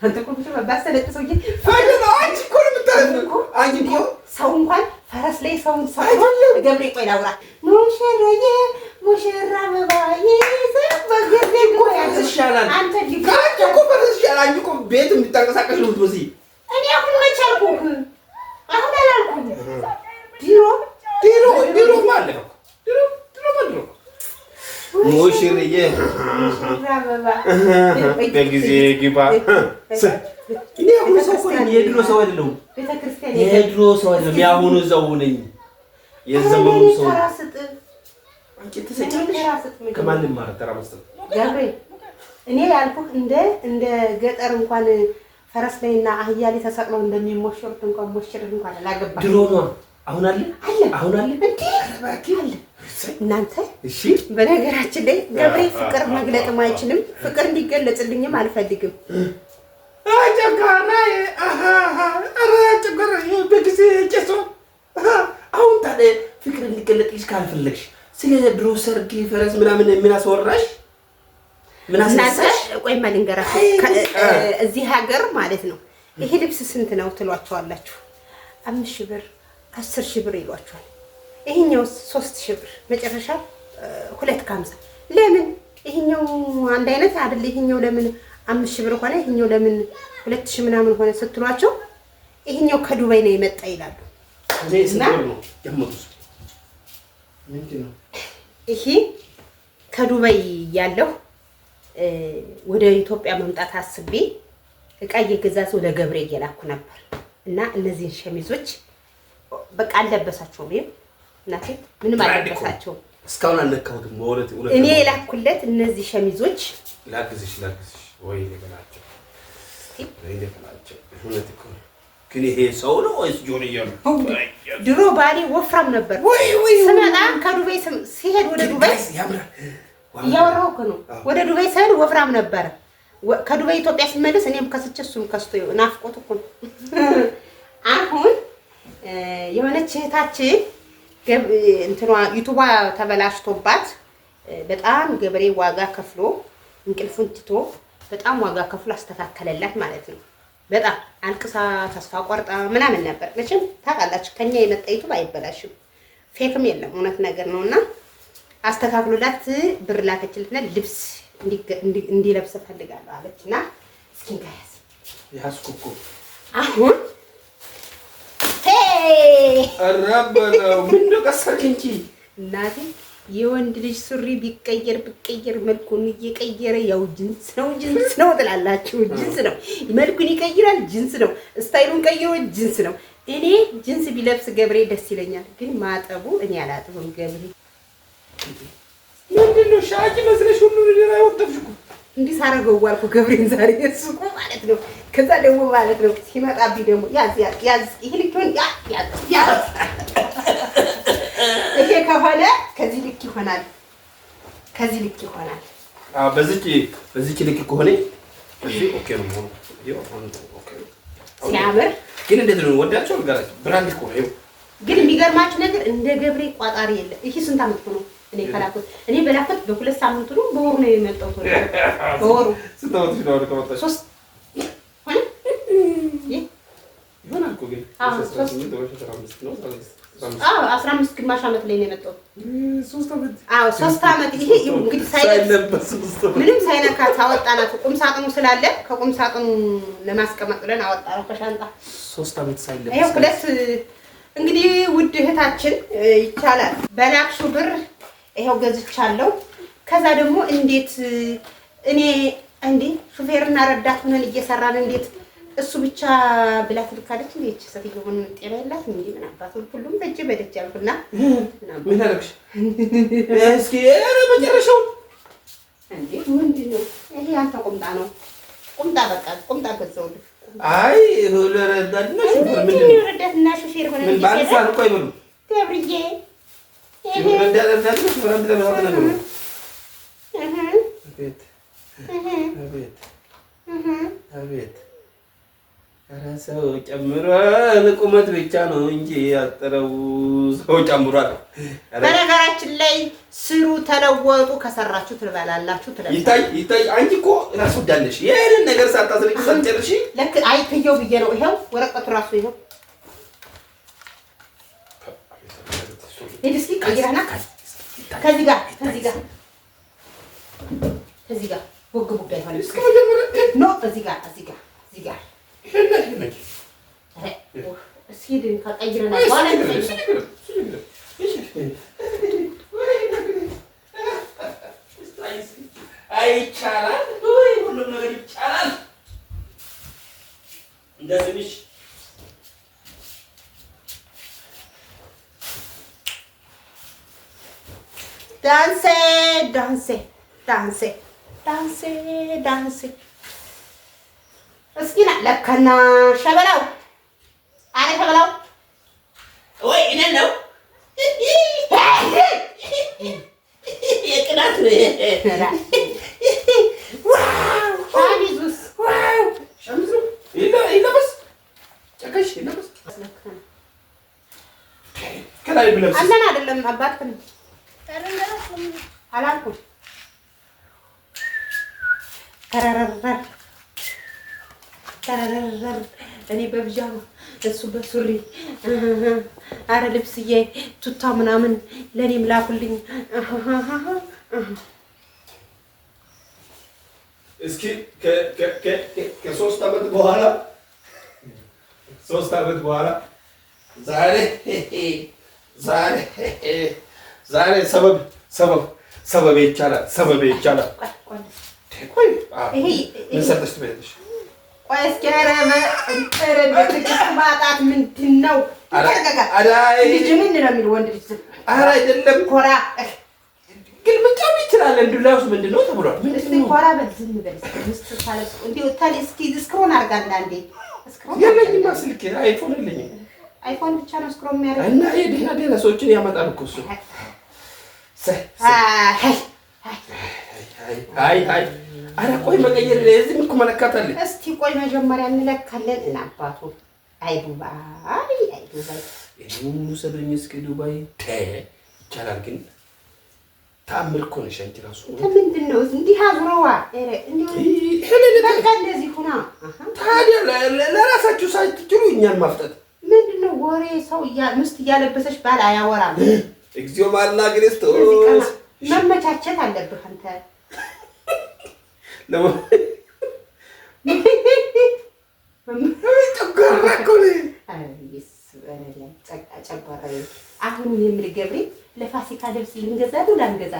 አንተ እኮ ባሰለጥ ሰውዬ አንቺ እኮ ነው የምታረገው። አንቺ እኮ ሰው እንኳን ፈረስ ላይ ሰው ገብሬ ቆይ ላውራ ሙሽራዬ ሙሽራ አበባዬ ዘበገዜ ይሻላል። አንተ እኮ ፈረስ ይሻላል። አንቺ እኮ ቤት የምታንቀሳቀሽ ነው የምትመስይ። እኔ አሁን መች አልኩህ? አሁን አላልኩም። ድሮ ማለት ነው። ድሮ ሙሽርዬ በጊዜ ግባ። እኔ አሁን ሰው እኮ ነኝ። የድሮ ሰው አይደለሁም። የድሮ ሰው አይደለሁም። የአሁኑ ሰው ነኝ። የዘመኑ ሰው አንቺ ተሰጫለሽ። ከማንም ማለት ተራ መስጠት ገብሬ እኔ ያልኩህ እንደ ገጠር እንኳን ፈረስ ላይና አህያ ላይ ተሰቅለው እንደሚሞሽሩት እንኳን ሞሽርህ እንኳን አላገባህ። ድሮ ነው። አሁን አለ አሁን አለ እንዴ አለ እናንተ። እሺ በነገራችን ላይ ገብሬ ፍቅር መግለጥም አይችልም። ፍቅር እንዲገለጽልኝም አልፈልግም። አጨጋራ አጨጋራ በጊዜ ጨሶ አሁን ታዲያ ፍቅር እንዲገለጥልሽ ካልፈለግሽ ስለ ድሮ ሰርግ ፈረስ ምናምን ምን አስወራሽ? ምን አስነሳሽ? ቆይ ማልንገራችሁ እዚህ ሀገር ማለት ነው ይሄ ልብስ ስንት ነው ትሏቸዋላችሁ? 5,000 ብር 10,000 ብር ይሏቸዋል። ይሄኛው 3,000 ብር መጨረሻ 2,50 ለምን ይሄኛው አንድ አይነት አይደል? ይሄኛው ለምን 5,000 ብር ሆነ? ይሄኛው ለምን 2,000 ምናምን ሆነ ስትሏቸው ይሄኛው ከዱባይ ነው የመጣ ይላሉ። እና ምንድነው ይሄ ከዱባይ ያለው ወደ ኢትዮጵያ መምጣት አስቤ እቃ እየገዛዝ ወደ ገብሬ እየላኩ ነበር እና እነዚህን ሸሚዞች በቃ አልለበሳቸውም። እናቴ ምንም አልለበሳቸውም። እስካሁን አልነካሁትም። ወለት እኔ የላኩለት እነዚህ ሸሚዞች ላግዝሽ ወይ ለበላቸው እውነት እኮ ግን ይሄ ሰው ነው ወይስ ጆንያ ነው? ድሮ ባሌ ወፍራም ነበር። ስመጣ ከዱባይ ሲሄድ ወደ ዱባይ እያወራሁ እኮ ነው። ወደ ዱባይ ሲሄድ ወፍራም ነበር። ከዱባይ ኢትዮጵያ ሲመለስ እኔም ከስቼ እሱም ከስቶ ናፍቆት እኮ ነው። አሁን የሆነች እህታችን እንትኗ ዩቲዩብ ተበላሽቶባት በጣም ገብሬ ዋጋ ከፍሎ እንቅልፉን ትቶ በጣም ዋጋ ከፍሎ አስተካከለላት ማለት ነው። በጣም አልቅሳ ተስፋ ቆርጣ ምናምን ነበር። መቼም ታውቃላችሁ ከኛ የመጣ ዩቲዩብ አይበላሽም፣ ፌክም የለም እውነት ነገር ነውና አስተካክሎላት ብር ላከችልና ልብስ እንዲለብስ ፈልጋለሁ አለችና እስኪ ጋያስ ያስኩኩ አሁን አራበለው ምን ነው ቀሰርኪንቺ እናቴ የወንድ ልጅ ሱሪ ቢቀየር መልኩን እየቀየረ ያው ጅንስ ነው ትላላችሁ። ጅንስ ነው መልኩን ይቀይራል። ጅንስ ነው ስታይሉን ቀይሮ ጅንስ ነው። እኔ ጅንስ ቢለብስ ገብሬ ደስ ይለኛል፣ ግን ማጠቡ እኔ አላጥብም። ገብሬ ምንድነው ሻቂ መስለሽ ሁሉ ነገር አይወጣብሽኩ እንዲህ ሳረገው ዋልኩ ገብሬን ዛሬ እሱቁ ማለት ነው። ከዛ ደግሞ ማለት ነው ሲመጣብኝ ደግሞ ያዝ ይሄ ልጅን ያዝ ይሄ ከሆነ ከዚህ ልክ ይሆናል። አዎ በዚህ ልክ ከሆነ እዚህ ኦኬ ነው። ኦኬ ሲያምር ግን እንዴት ነው ወዳቸው ጋር ብራንድ እኮ ነው። ግን የሚገርማችሁ ነገር እንደ ገብሬ ቋጣሪ የለም። ይሄ ስንት አመት ነው እኔ ካላኩት እኔ በላኩት በ2 ሳምንት ነው በወሩ ነው የመጣው ተወው። በወሩ ስንት አመት ነው ከመጣሽ? 3 ይሆናል እኮ ግን 15 ግማሽ አመት ላይ ነው የመጣው። 3 አመት 3 አመት። ይሄ እንግዲህ ሳይለበስ ምንም ሳይነካ ታወጣናት። ቁም ሳጥኑ ስላለ ከቁም ሳጥኑ ለማስቀመጥ ብለን አወጣነው ከሻንጣ 3 አመት ሳይለበስ። ይሄ ሁለት እንግዲህ ውድ እህታችን ይቻላል በላክሹ ብር ይሄው ገዝቻለሁ። ከዛ ደግሞ እንዴት እኔ እንዴ ሹፌርና ረዳት ሆነን እየሰራን እንዴት እሱ ብቻ ብላ ትልካለች። እንዴት ሰትየው ምን ጤና የላት እንዴ ምን አባቱ ሁሉም በደጅ ያልኩና ምን አደረግሽ? እስኪ መጨረሻው እንዴ ምንድነው ይሄ? አንተ ቁምጣ ነው ቁምጣ በቃ ቁምጣ ገዘውልህ። አይ ረዳት ነው ሹፌር ምንድነው? ረዳትና ሹፌር ሆነን ምን ባልሳል እኮ አይበሉ ገብርዬ ይሄ ረዳት ነው ሹፌር አንተ ለማለት ነው። አቤት ሰው ጨምሯል። ቁመት ብቻ ነው እንጂ ያጠረው ሰው ጨምሯል። በነገራችን ላይ ስሩ፣ ተለወጡ። ከሰራችሁ ትበላላችሁ። ይታይ አንቺ እኮ ራስ ወዳለሽ ይሄንን ነገር ሳታስረቂ ሳትጨርሺ ለክ አይተየው ብዬ ነው። ይሄው ወረቀቱ ራሱ ይሄው እስኪ ቀይራና ከዚህ ጋር ቦግ ቦግ አይሆንም። ኖ እዚህ ጋር እስኪ ድን ከቀይረና በኋላ አይቻላል። ሁሉም ነገር ይቻላል። እንደዚህ ዳንሴ እስኪ ና ለከና ሸበላው አረ ሸበላው ወይ እኔን ነው የቅናት ነው። ዋው ሸሚዙስ ዋው ሸሚዙ ይለበስ ጨከሽ ይለበስ ከላይ ብለብስ አለን አይደለም አባትክን አላልኩም። ተረረረር እኔ በብጃማ እሱ በሱሪ አረ ልብስዬ ቱታ ምናምን ለኔም ላኩልኝ። እስኪ ከ3 ዓመት በኋላ ዛሬ ሰበብ ይቻላል። ምን ሰጥተሽ ትበያለሽ? ቆይ እስኪ ኧረ በትዕግስት ማጣት ምንድን ነው? ልጅ ምን ነው የሚል ወንድ ልጅ ኧረ አይደለም ኮራ ግን ብቻም ይችላል። እንዱላውስ ምንድን ነው ተብሏል። እስኪ ኮራ በል ዝም በል እስኪ እስክሮን አድርጋለህ አንዴ የለኝማ ስልክ አይፎን የለኝም። አይፎን ብቻ ነው እስክሮን የሚያደርግ እና የደህና ሰዎችን ያመጣል እኮ እሱ። አይ ኧረ ቆይ መቀየር እዚህም እኮ መለካት አለ። እስቲ ቆይ መጀመሪያ እንለካለን። እና አባቱ አይ ዱባይ ሙሉ ሰብኝ እስኪ ዱባይ ይቻላል። ግን ተአምር እኮ ነሽ አንቺ ራሱ። ምንድን ነው እንዲህ አዙረዋ በቃ እንደዚህ ሁና። ታዲያ ለራሳችሁ ሳትችሉ እኛን ማፍጠጥ ምንድን ነው? ወሬ ሰው ምስት እያለበሰች ባል አያወራም። እግዚኦ ማርና ክርስቶስ መመቻቸት አለብህ አንተ። አሁን የምል ገብሬ ለፋሲካ ልብስ ልንገዛ ነው ላንገዛ?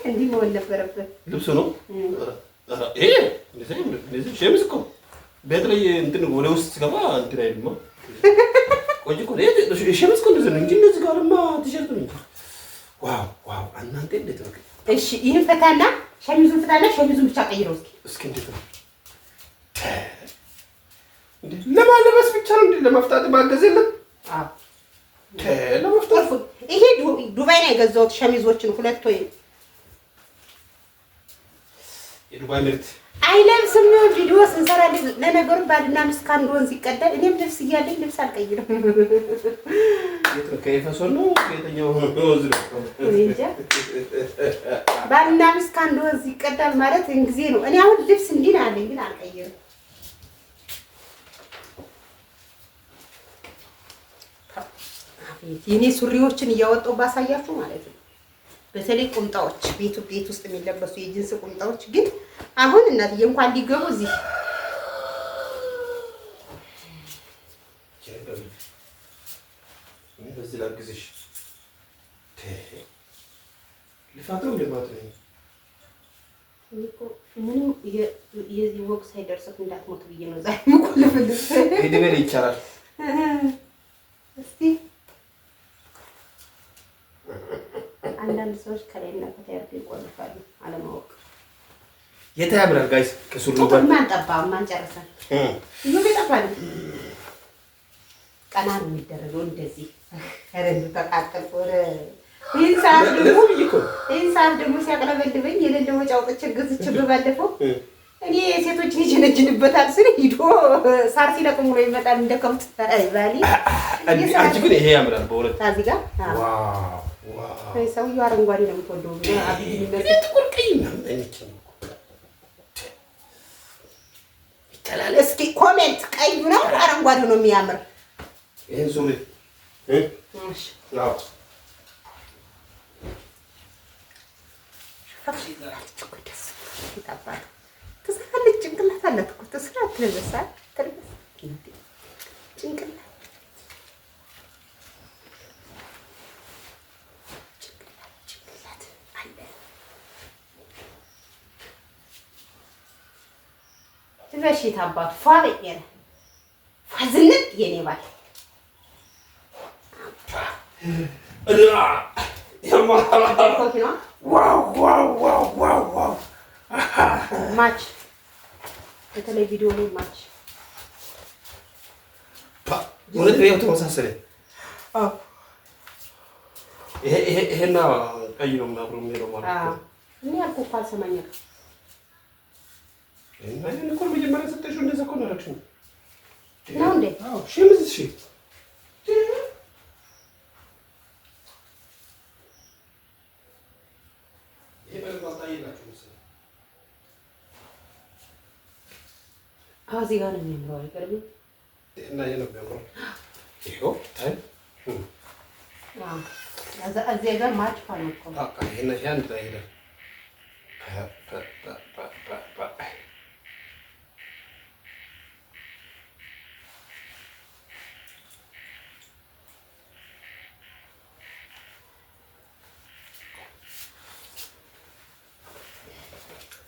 እንዲህ መሆን ነበረበት። ልብሱ ነው ይሄ ሸሚዝ እኮ ቤት ላይ እንትን ወደ ውስጥ ስገባ እንትን አይልማ። ቆንጆ እኮ ሸሚዝ እኮ እንደዚህ ነው እንጂ እንደዚህ ጋርማ ቲሸርት ነው። ዋው እናንተ እንዴት ነው? እሺ ይሄን ፈታና ሸሚዙን ሸሚዙን ብቻ ቀይረው እስኪ እንዴት ነው? ለማለበስ ብቻ ነው እንዴ? ለመፍታት ማገዝ የለም? አዎ ለመፍታት ይሄ ዱባይ ነው የገዛሁት ሸሚዞችን ሁለት ወይ የዱባይ ምርት አይለብስም። ቪዲዮ ስንሰራ ለነገሩ ባልና ሚስት ከአንድ ወንዝ ይቀዳል። እኔም ልብስ እያለኝ ልብስ አልቀይርም። ከኤፌሶን ነው የተኛው ወንዝ ነው እንጃ። ባልና ሚስት ከአንድ ወንዝ ይቀዳል ማለት እንግዜ ነው። እኔ አሁን ልብስ እንዲህ ነው ያለኝ ግን አልቀይርም። የኔ ሱሪዎችን እያወጣሁ ባሳያችሁ ማለት ነው። በተለይ ቁምጣዎች ቤት ውስጥ የሚለበሱ የጂንስ ቁምጣዎች ግን አሁን እናትዬ እንኳን ሊገቡ እዚህ በዚህ ላግዝሽ ልፋተው ልማት ነው እኮ ምንም የዚህ ወቅት ሳይደርሰት እንዳትሞት ብዬ ነው ዛሬ ምቆልፍልሽ። ሄደበል ይቻላል። እስቲ አንዳንድ ሰዎች ከላይና ከታች ያርገው ይቆልፋሉ አለማወቅ። የታ ያምራል ጋይስ ከሱሉ ጋር ማን ጠባ ማን ጨረሰ? ይሄ ይጠፋል። ቀና ነው የሚደረገው እንደዚህ ረዱ ተቃጠልኩ ወረ ይህን ሰዓት ደግሞ ሲያቅለበልበኝ የሌለ ወጪ አውጥቼ ገዝቼ ባለፈው እኔ ሴቶችን ይጀነጅንበታል ስል ሂዶ ሳር ሲለቅሙ ነው ይመጣል እንደ ከብት ባሊ አንቺ ግን ይሄ ያምራል በእውነት ታዚህ ጋር ዋው ሰውዬው አረንጓዴ ነው የምትወደው አብይ የሚመስል ጥቁር ቀይ ምናምን አይነት ነው ይተላል እስኪ ኮሜንት ቀዩ ነው አረንጓዴ ነው የሚያምር ይሄን ሱሪ እሺ አዎ ትስራለች ጭንቅላት አላት እኮ ትስራ ትለበሳል ትልበስ ጭንቅላት አለ ትበሽ ታባቱ ፋበየ ፋዝነት የኔ ባል ዋው ማች በተለይ ቪዲዮ ላይ ማች እውነት ነው ተመሳሰለ። ይሄና ቀይ ነው አብሮ የሚሄደው ማለት ነው። እኔ ያልኩህ እኮ አልሰማኝም። እና እኔ እኮ መጀመሪያ ሰጠሽው እንደዛ እኮ ነው ያደረግሽው ነው እንዴ? አዎ ሸምዝ እሺ እዚህ ጋር ነው የሚያምረው አይቀርም እና ይሄ ነው የሚያምረው ይሄው ታይ እዚህ ጋር ማች ፋን እኮ ይሄን ይሄ አንድ ላይ ሄደ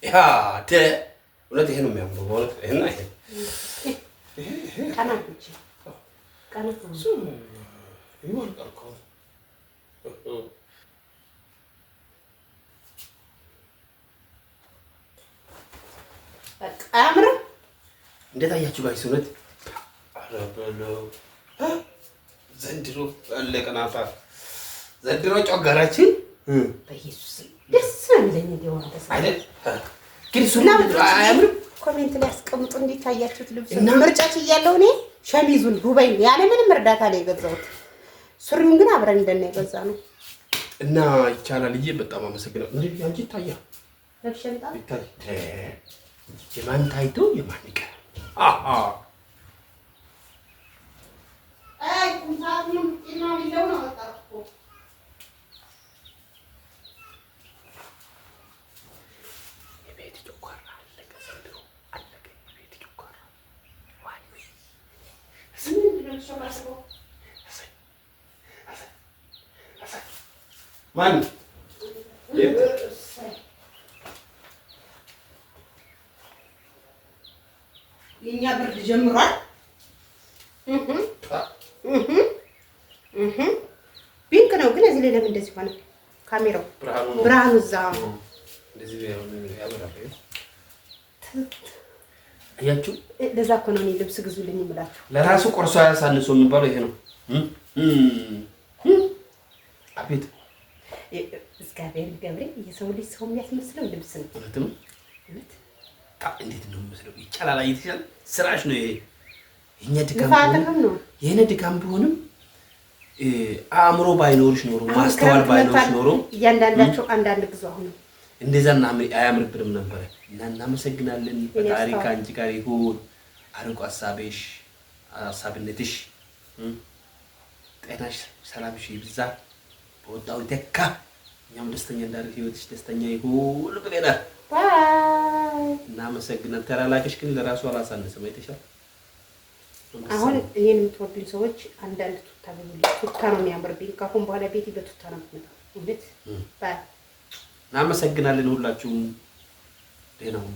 ያ እውነት ይሄ ነው የሚያምረው በእውነት ይሄና ይሄ ቀናች ቀናች ይወርቃል እኮ በቃ አያምርም። እንዴት አያችሁ ጋይስ? እውነት ኧረ በለው ዘንድሮ አለቀናታ ዘንድሮ ጮጋራችን በኢየሱስ ደስ የሚለኝ እንደው አይደል ግን ሱና አያምርም። ኮሜንት ላይ አስቀምጡ እንዴት ታያችሁት? ልብስ ምርጫች እያለው እኔ ሸሚዙን ዱባይ ያለ ምንም እርዳታ ላይ የገዛሁት ሱሪውን ግን አብረን እንደነ የገዛ ነው እና ይቻላል ልዬ በጣም አመሰግናለሁ። እንዴ ያንቺ ታያ ለብሸንጣ ይታይ የማን ታይቶ የማን ይቀር አይ ኩንታንም ኢማም ይለው ነው ወጣኩ የቤት ጮኳራ አለቀ ዘንድሮ አለቀ የቤት ጮኳራ ዋይ ማን የኛ ብርድ ጀምሯል። ፒንክ ነው ግን እዚህ ላይ ለምን እንደዚህ ሆነ? ካሜራው ብርሃኑ እዛ እንደዚህ ያበራል። አያችሁ ለዛ እኮ ነው እኔ ልብስ ግዙልኝ የምላችሁ። ለራሱ ቆርሶ ያሳንሶ የሚባለው ይሄ ነው። አቤት እግዚአብሔር ገብሬ የሰው ልጅ ሰው የሚያስመስለው ልብስ ነው። እውነት ነው። እንዴት ነው የሚመስለው? ይቻላል። አይተሻል። ስራሽ ነው ይሄ። የኛ ድካም ነው። የኔ ድካም ቢሆንም አእምሮ ባይኖርሽ ኖሮ ማስተዋል ባይኖርሽ ኖሮ እያንዳንዳቸው አንዳንድ ግዙ አሁን እንደዛና አያምርብንም ነበር። እና እናመሰግናለን። ፈጣሪ ከአንቺ ጋር ይሁን። አርቆ ሀሳብነትሽ ጤናሽ ሰላምሽ ይብዛ። በወጣው ተካ እኛም ደስተኛ እንዳደረግ ህይወትሽ ደስተኛ ይሁን ብለናል። ባይ እናመሰግናለን። ተላላከሽ ግን ለራሱ አላሳነሰም። አይተሻል። አሁን እኔን የምትወዱኝ ሰዎች አንዳንድ ቱታ ነው ቱታ ነው የሚያምርብኝ። ካሁን በኋላ ቤቴ በቱታ ነው የምትመጣው። እንዴት ባይ እናመሰግናለን ሁላችሁም። ደህና ሁኑ።